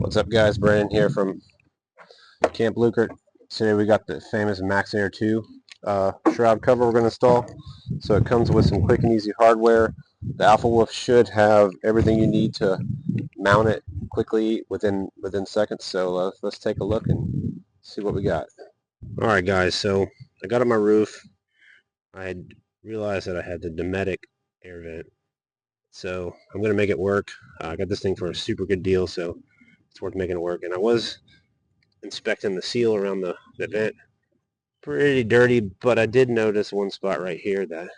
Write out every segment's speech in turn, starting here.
What's up, guys? Brandon here from Camp Lukert. Today we got the famous Max Air 2 shroud cover we're going to install. So it comes with some quick and easy hardware. The Alpha Wolf should have everything you need to mount it quickly within seconds. So let's take a look and see what we got. Alright guys, so I got on my roof. I had realized that I had the Dometic air vent. So I'm going to make it work. I got this thing for a super good deal, so it's worth making it work. And I was inspecting the seal around the vent. Pretty dirty, but I did notice one spot right here that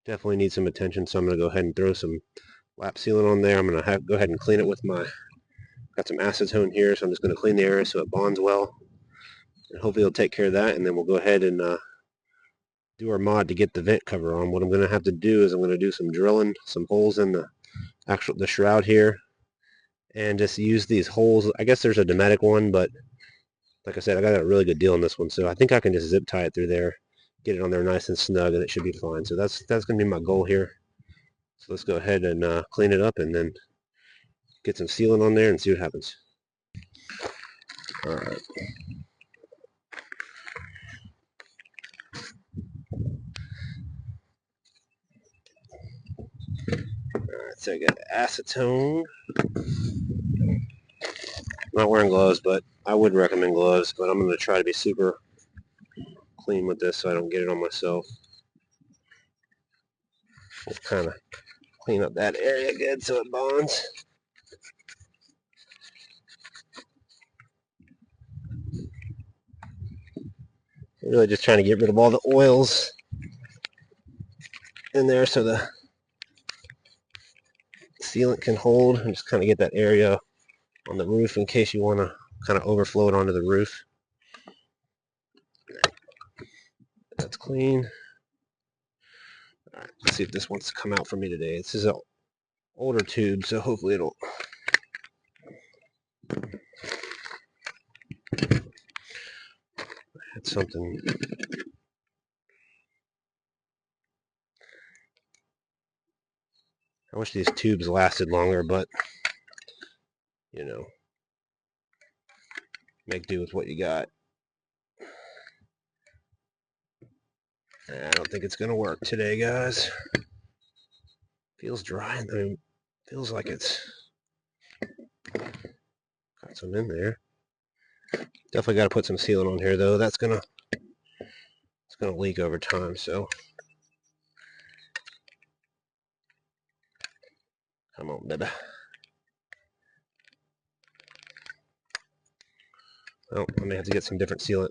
definitely needs some attention, so I'm going to go ahead and throw some lap sealant on there. I'm going to go ahead and clean it with got some acetone here, so I'm just going to clean the area so it bonds well. And hopefully it'll take care of that, and then we'll go ahead and do our mod to get the vent cover on. What I'm going to have to do is I'm going to do some drilling, some holes in the shroud here, and just use these holes. I guess there's a Dometic one, but like I said, I got a really good deal on this one, so I think I can just zip tie it through there, get it on there nice and snug, and it should be fine. So that's going to be my goal here. So let's go ahead and clean it up and then get some sealant on there and see what happens. All right. Alright, so I got acetone. I'm not wearing gloves, but I would recommend gloves, but I'm going to try to be super clean with this so I don't get it on myself. Just kind of clean up that area good so it bonds. Really just trying to get rid of all the oils in there so the sealant can hold, and just kind of get that area on the roof in case you want to kind of overflow it onto the roof. That's clean. All right, let's see if this wants to come out for me today. This is an older tube, so hopefully it'll. Had something. I wish these tubes lasted longer, but you know, make do with what you got. I don't think it's gonna work today, guys. Feels dry. I mean, feels like it's got some in there. Definitely got to put some sealant on here, though. It's gonna leak over time. So come on, baby. Well, I may have to get some different sealant.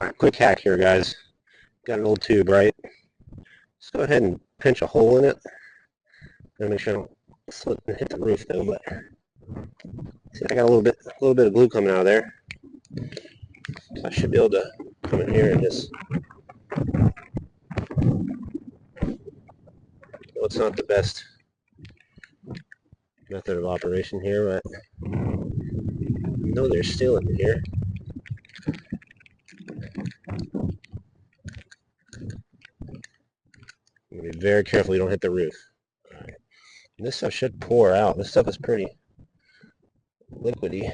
All right, quick hack here, guys. Got an old tube, right? Just go ahead and pinch a hole in it. Gotta make sure I don't slip and hit the roof, though. But see, I got a little bit of glue coming out of there. So I should be able to come in here and just. Well, it's not the best method of operation here, but I know there's still in here. I'm going to be very careful you don't hit the roof. All right. This stuff should pour out. This stuff is pretty liquidy,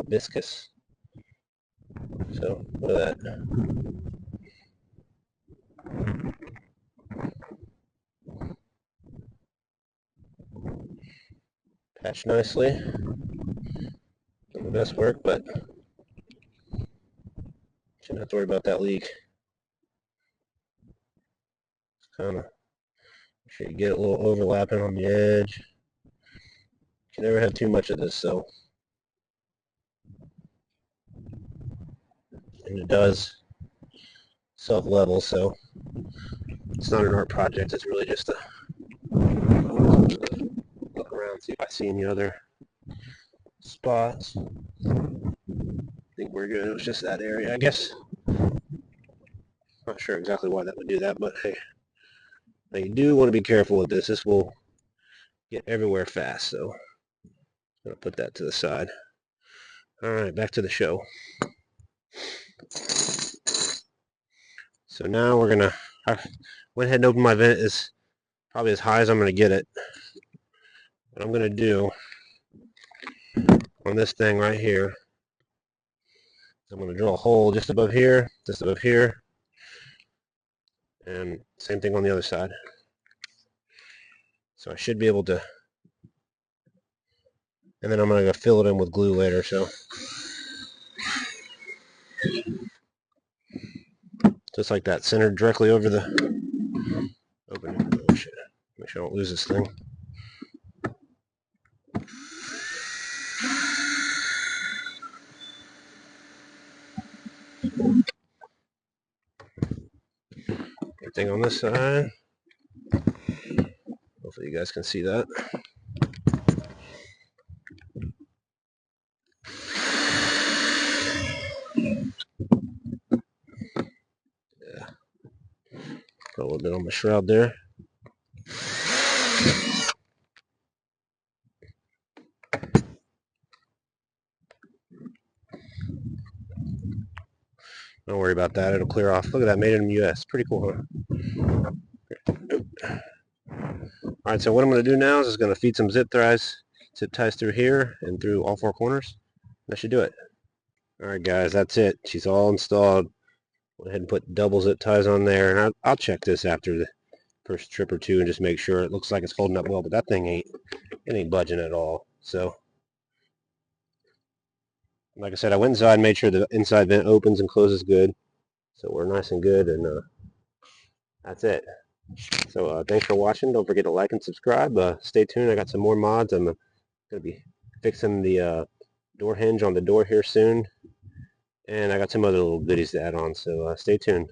viscous. So, look at that. Patched nicely. Not the best work, but shouldn't have to worry about that leak. Kind of make sure you get a little overlapping on the edge. You can never have too much of this, so. And it does self-level, so it's not an art project. It's really just a look around, see if I see any other spots. I think we're good. It was just that area, I guess. Not sure exactly why that would do that, but hey. Now you do want to be careful with this. This will get everywhere fast, so I'm going to put that to the side. Alright, back to the show. So now we're going to, I went ahead and opened my vent as probably as high as I'm going to get it. What I'm going to do on this thing right here. So I'm going to drill a hole just above here, and same thing on the other side. So I should be able to, and then I'm going to go fill it in with glue later. So just like that, centered directly over the opening. Oh shit! Make sure I don't lose this thing. Thing on this side. Hopefully you guys can see that. Yeah. Put a little bit on the shroud there. Don't worry about that. It'll clear off. Look at that. Made in the U.S. Pretty cool, huh? Alright, so what I'm going to do now is just going to feed some zip ties through here and through all four corners. That should do it. Alright guys, that's it. She's all installed. Went ahead and put double zip ties on there, and I'll check this after the first trip or two and just make sure. It looks like it's holding up well, but that thing ain't budging at all. So, like I said, I went inside and made sure the inside vent opens and closes good. So we're nice and good, and that's it. So thanks for watching. Don't forget to like and subscribe. Stay tuned. I got some more mods. I'm going to be fixing the door hinge on the door here soon. And I got some other little goodies to add on. So stay tuned.